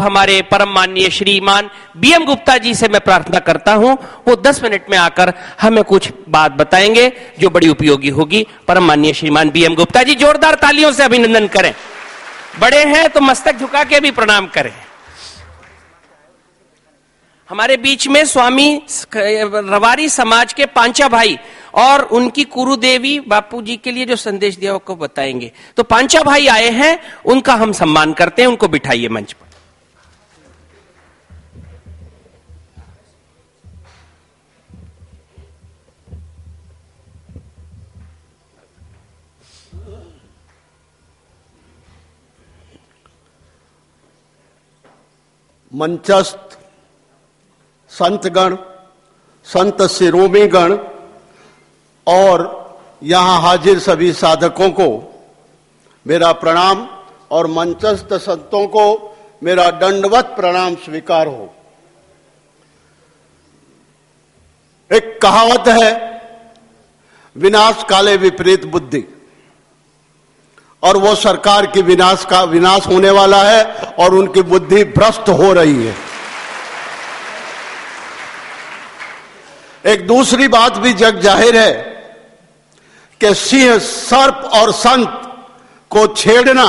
हमारे परम माननीय श्रीमान बीएम गुप्ता जी से मैं प्रार्थना करता हूं, वो 10 मिनट में आकर हमें कुछ बात बताएंगे जो बड़ी उपयोगी होगी। परम माननीय श्रीमान बीएम गुप्ता जी, जोरदार तालियों से अभिनंदन करें। बड़े हैं तो मस्तक झुका के भी प्रणाम करें। हमारे बीच में स्वामी रवारी समाज के पांचा भाई और उनकी कुरुदेवी बापू जी के लिए जो संदेश दिया वो बताएंगे। तो पांचा भाई आए हैं, उनका हम सम्मान करते हैं, उनको बिठाइए मंच पर। मंचस्थ संतगण, संत शिरोमणिगण और यहां हाजिर सभी साधकों को मेरा प्रणाम और मंचस्थ संतों को मेरा दंडवत प्रणाम स्वीकार हो। एक कहावत है, विनाश काले विपरीत बुद्धि, और वो सरकार की विनाश होने वाला है और उनकी बुद्धि भ्रष्ट हो रही है। एक दूसरी बात भी जग जाहिर है कि सिंह, सर्प और संत को छेड़ना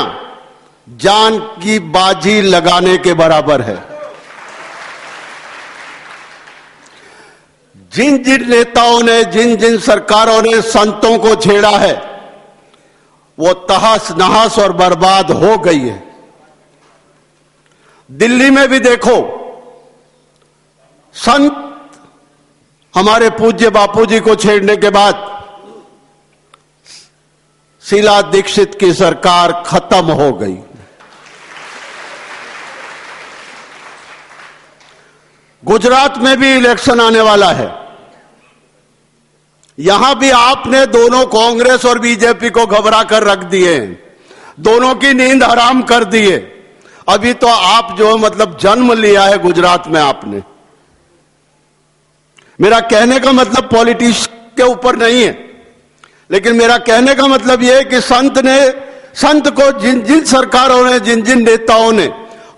जान की बाजी लगाने के बराबर है। जिन जिन नेताओं ने, जिन जिन सरकारों ने संतों को छेड़ा है वो तहस नहस और बर्बाद हो गई है। दिल्ली में भी देखो, संत हमारे पूज्य बापूजी को छेड़ने के बाद शीला दीक्षित की सरकार खत्म हो गई। गुजरात में भी इलेक्शन आने वाला है। यहां भी आपने दोनों कांग्रेस और बीजेपी को घबरा कर रख दिए, दोनों की नींद हराम कर दिए। अभी तो आप जो मतलब जन्म लिया है गुजरात में आपने। मेरा कहने का मतलब पॉलिटिक्स के ऊपर नहीं है, लेकिन मेरा कहने का मतलब यह है कि संत को जिन जिन सरकारों ने, जिन जिन नेताओं ने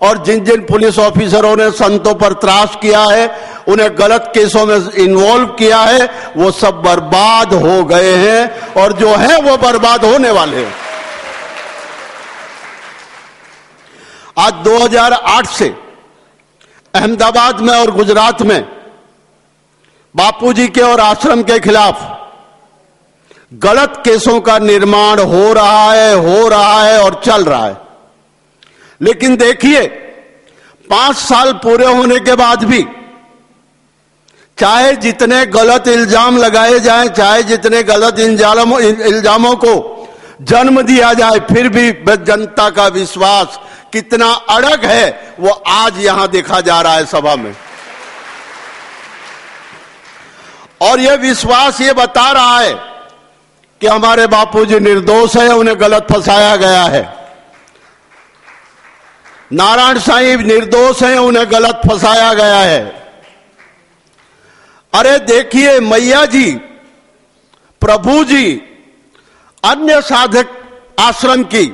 और जिन जिन पुलिस ऑफिसरों ने संतों पर त्रास किया है, उन्हें गलत केसों में इन्वॉल्व किया है, वो सब बर्बाद हो गए हैं और जो है वो बर्बाद होने वाले हैं। आज 2008 से अहमदाबाद में और गुजरात में बापूजी के और आश्रम के खिलाफ गलत केसों का निर्माण हो रहा है और चल रहा है। लेकिन देखिए, 5 साल पूरे होने के बाद भी चाहे जितने गलत इल्जाम लगाए जाएं, चाहे जितने गलत इल्जामों को जन्म दिया जाए, फिर भी जनता का विश्वास कितना अड़ग है वो आज यहां देखा जा रहा है सभा में। और यह विश्वास ये बता रहा है कि हमारे बापूजी निर्दोष है, उन्हें गलत फंसाया गया है। नारायण साईं निर्दोष हैं, उन्हें गलत फंसाया गया है। अरे देखिए, मैया जी, प्रभु जी, अन्य साधक आश्रम की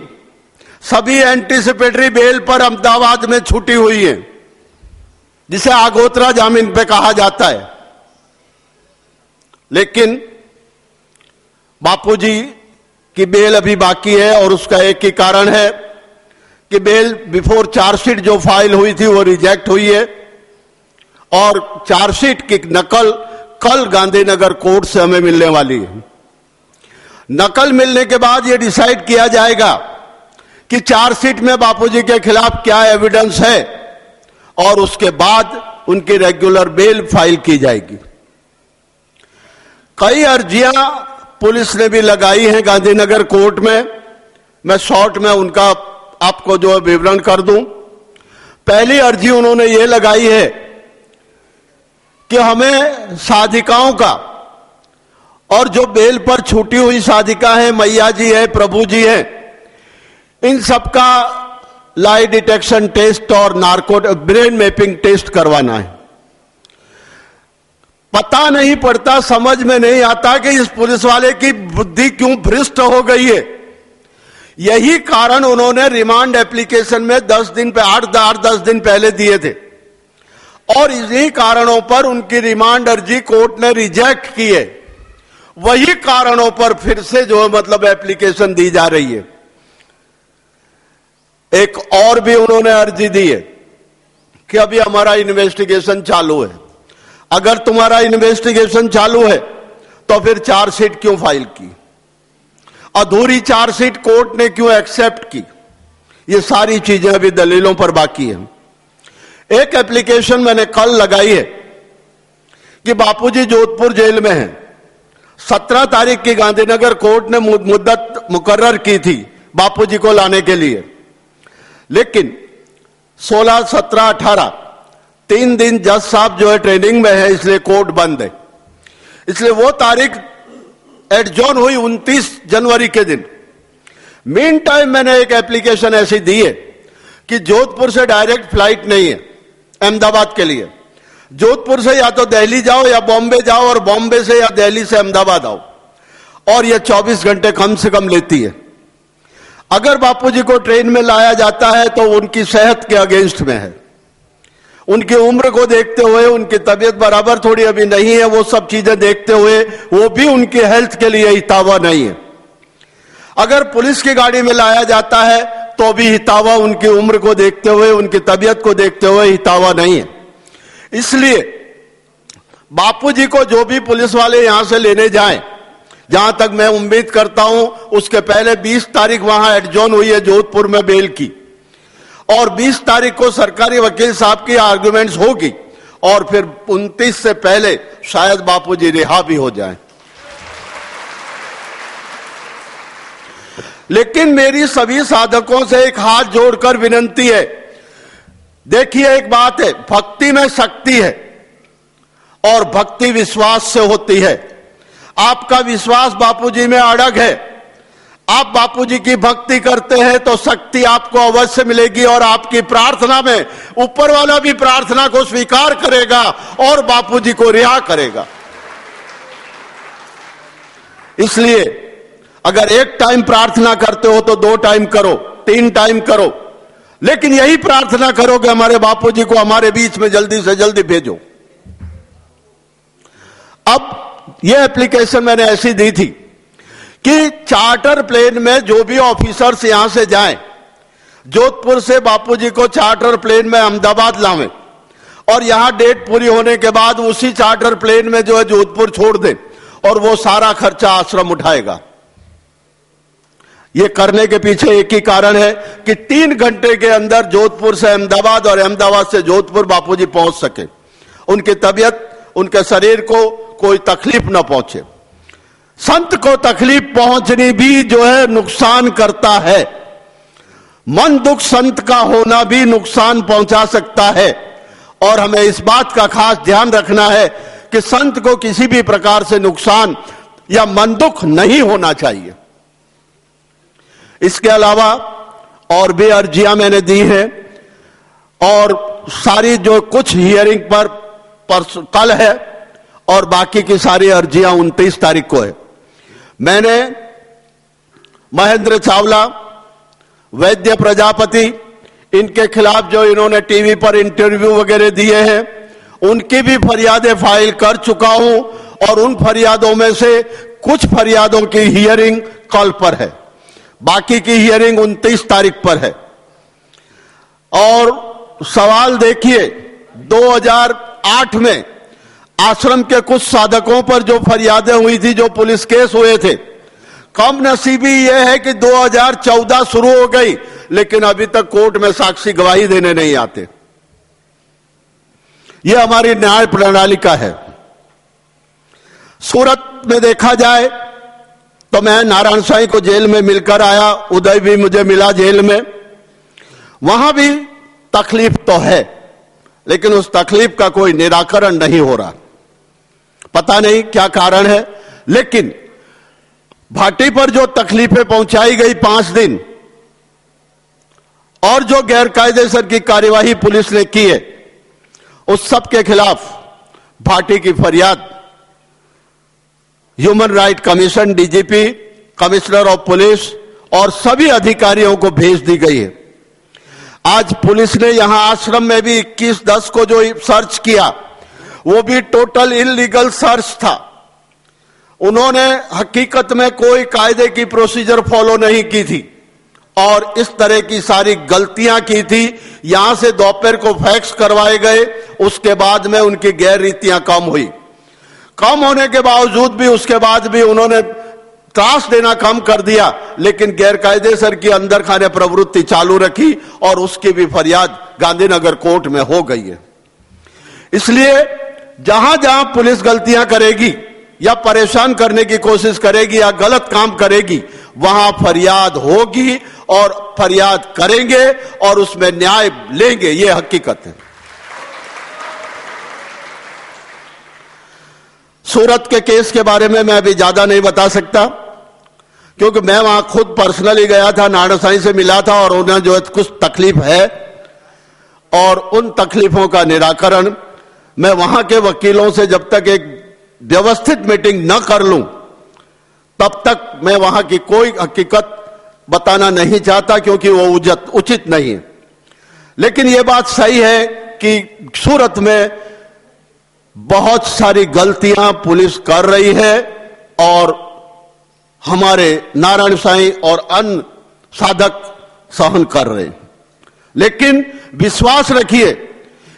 सभी एंटीसिपेटरी बेल पर अहमदाबाद में छुट्टी हुई है, जिसे आगोतरा जामीन पे कहा जाता है। लेकिन बापूजी की बेल अभी बाकी है और उसका एक ही कारण है कि बेल बिफोर चार्जशीट जो फाइल हुई थी वो रिजेक्ट हुई है और चार्जशीट की नकल कल गांधीनगर कोर्ट से हमें मिलने वाली है। नकल मिलने के बाद ये डिसाइड किया जाएगा कि चार्जशीट में बापूजी के खिलाफ क्या एविडेंस है और उसके बाद उनकी रेगुलर बेल फाइल की जाएगी। कई अर्जियां पुलिस ने भी लगाई हैं गांधीनगर कोर्ट में। मैं शॉर्ट में उनका आपको जो विवरण कर दूं। पहली अर्जी उन्होंने ये लगाई है कि हमें साधिकाओं का और जो बेल पर छूटी हुई साधिका है, मैया जी है, प्रभु जी है, इन सबका लाई डिटेक्शन टेस्ट और ब्रेन मैपिंग टेस्ट करवाना है। पता नहीं पड़ता, समझ में नहीं आता कि इस पुलिस वाले की बुद्धि क्यों भ्रष्ट हो गई है। यही कारण उन्होंने रिमांड एप्लीकेशन में 10 दिन पे 8-10 दिन पहले दिए थे और इन्हीं कारणों पर उनकी रिमांड अर्जी कोर्ट ने रिजेक्ट की है। वही कारणों पर फिर से जो मतलब एप्लीकेशन दी जा रही है। एक और भी उन्होंने अर्जी दी है कि अभी हमारा इन्वेस्टिगेशन चालू है। अगर तुम्हारा इन्वेस्टिगेशन चालू है तो फिर चार्जशीट क्यों फाइल की? अधूरी चार्जशीट कोर्ट ने क्यों एक्सेप्ट की? ये सारी चीजें अभी दलीलों पर बाकी हैं। एक एप्लीकेशन मैंने कल लगाई है कि बापूजी जोधपुर जेल में हैं। 17 तारीख की गांधीनगर कोर्ट ने मुद्दत मुकर्रर की थी बापूजी को लाने के लिए, लेकिन 16, 17, 18 3 दिन जज साहब जो है ट्रेनिंग में है, इसलिए कोर्ट बंद है। इसलिए वो तारीख एडजॉर्न हुई 29 जनवरी के दिन। मीन टाइम मैंने एक एप्लीकेशन ऐसी दी है कि जोधपुर से डायरेक्ट फ्लाइट नहीं है अहमदाबाद के लिए। जोधपुर से या तो दिल्ली जाओ या बॉम्बे जाओ और बॉम्बे से या दिल्ली से अहमदाबाद आओ, और यह 24 घंटे कम से कम लेती है। अगर बापूजी को ट्रेन में लाया जाता है तो उनकी सेहत के अगेंस्ट में है। उनकी उम्र को देखते हुए, उनकी तबीयत बराबर थोड़ी अभी नहीं है, वो सब चीजें देखते हुए वो भी उनकी हेल्थ के लिए हितावह नहीं है। अगर पुलिस की गाड़ी में लाया जाता है तो भी हितावह उनकी उम्र को देखते हुए, उनकी तबीयत को देखते हुए हितावह नहीं है। इसलिए बापूजी को जो भी पुलिस वाले यहां से लेने जाएं, जहां तक मैं उम्मीद करता हूं उसके पहले 20 तारीख वहां एडजॉर्न हुई है जोधपुर में बेल की, और 20 तारीख को सरकारी वकील साहब की आर्गुमेंट्स होगी, और फिर 29 से पहले शायद बापूजी रिहा भी हो जाएं। लेकिन मेरी सभी साधकों से एक हाथ जोड़कर विनती है, देखिए एक बात है, भक्ति में शक्ति है और भक्ति विश्वास से होती है। आपका विश्वास बापूजी में अड़ग है, आप बापूजी की भक्ति करते हैं तो शक्ति आपको अवश्य मिलेगी, और आपकी प्रार्थना में ऊपर वाला भी प्रार्थना को स्वीकार करेगा और बापूजी को रिहा करेगा। इसलिए अगर एक टाइम प्रार्थना करते हो तो 2 टाइम करो, 3 टाइम करो, लेकिन यही प्रार्थना करो कि हमारे बापूजी को हमारे बीच में जल्दी से जल्दी भेजो। अब यह एप्लीकेशन मैंने ऐसी दी थी कि चार्टर प्लेन में जो भी ऑफिसर्स यहां से जाएं, जोधपुर से बापूजी को चार्टर प्लेन में अहमदाबाद लावें, और यहां डेट पूरी होने के बाद उसी चार्टर प्लेन में जो है जोधपुर छोड़ दें, और वो सारा खर्चा आश्रम उठाएगा। ये करने के पीछे एक ही कारण है कि 3 घंटे के अंदर जोधपुर से अहमदाबाद और अहमदाबाद से जोधपुर बापूजी पहुंच सके, उनकी तबीयत, उनके शरीर को कोई तकलीफ ना पहुंचे। संत को तकलीफ पहुंचनी भी जो है नुकसान करता है। मन दुख संत का होना भी नुकसान पहुंचा सकता है, और हमें इस बात का खास ध्यान रखना है कि संत को किसी भी प्रकार से नुकसान या मन दुख नहीं होना चाहिए। इसके अलावा और भी अर्जियां मैंने दी हैं, और सारी जो कुछ हियरिंग पर कल है और बाकी की सारी अर्जियां 29 तारीख को है। मैंने महेंद्र चावला, वैद्य प्रजापति, इनके खिलाफ जो इन्होंने टीवी पर इंटरव्यू वगैरह दिए हैं, उनकी भी फरियादें फाइल कर चुका हूं, और उन फरियादों में से कुछ फरियादों की हियरिंग कल पर है, बाकी की हियरिंग 29 तारीख पर है। और सवाल देखिए, 2008 में आश्रम के कुछ साधकों पर जो फरियादें हुई थी, जो पुलिस केस हुए थे, कम नसीबी यह है कि 2014 शुरू हो गई, लेकिन अभी तक कोर्ट में साक्षी गवाही देने नहीं आते। यह हमारी न्याय प्रणाली का है। सूरत में देखा जाए तो मैं नारायण साईं को जेल में मिलकर आया, उदय भी मुझे मिला जेल में। वहां भी तकलीफ तो है, लेकिन उस तकलीफ का कोई निराकरण नहीं हो रहा। पता नहीं क्या कारण है, लेकिन भाटी पर जो तकलीफें पहुंचाई गई 5 दिन, और जो गैरकायदेसर की कार्यवाही पुलिस ने की है, उस सब के खिलाफ भाटी की फरियाद human right commission, DGP, commissioner of police और सभी अधिकारियों को भेज दी गई है। आज पुलिस ने यहां आश्रम में भी 21/10 को जो सर्च किया वो भी टोटल इलीगल सर्च था। उन्होंने हकीकत में कोई कायदे की प्रोसीजर फॉलो नहीं की थी और इस तरह की सारी गलतियां की थी। यहां से दोपहर को फैक्स करवाए गए, उसके बाद में उनकी गैर रीतियां कम हुई। कम होने के बावजूद भी उसके बाद भी उन्होंने त्रास देना कम कर दिया, लेकिन गैरकायदेसर की अंदर खाने प्रवृत्ति चालू रखी और उसकी भी फरियाद गांधीनगर कोर्ट में हो गई है। इसलिए जहां जहां पुलिस गलतियां करेगी या परेशान करने की कोशिश करेगी या गलत काम करेगी, वहां फरियाद होगी और फरियाद करेंगे और उसमें न्याय लेंगे, यह हकीकत है। सूरत के केस के बारे में मैं अभी ज्यादा नहीं बता सकता, क्योंकि मैं वहां खुद पर्सनली गया था, नारायण साईं से मिला था और उन्हें जो है कुछ तकलीफ है और उन तकलीफों का निराकरण मैं वहां के वकीलों से जब तक एक व्यवस्थित मीटिंग न कर लूं तब तक मैं वहां की कोई हकीकत बताना नहीं चाहता, क्योंकि वो उचित नहीं है। लेकिन यह बात सही है कि सूरत में बहुत सारी गलतियां पुलिस कर रही है और हमारे नारायण साईं और अन्य साधक सहन कर रहे हैं। लेकिन विश्वास रखिए,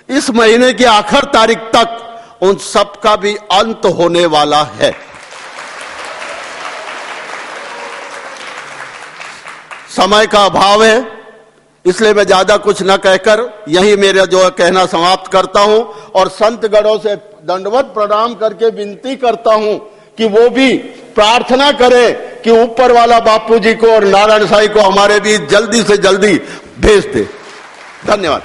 इस महीने की आखिर तारीख तक उन सब का भी अंत होने वाला है। समय का अभाव है, इसलिए मैं ज्यादा कुछ न कहकर यही मेरा जो है कहना समाप्त करता हूं और संतगणों से दंडवत प्रणाम करके विनती करता हूं कि वो भी प्रार्थना करें कि ऊपर वाला बापू जी को और नारायण साईं को हमारे बीच जल्दी से जल्दी भेज दे। धन्यवाद।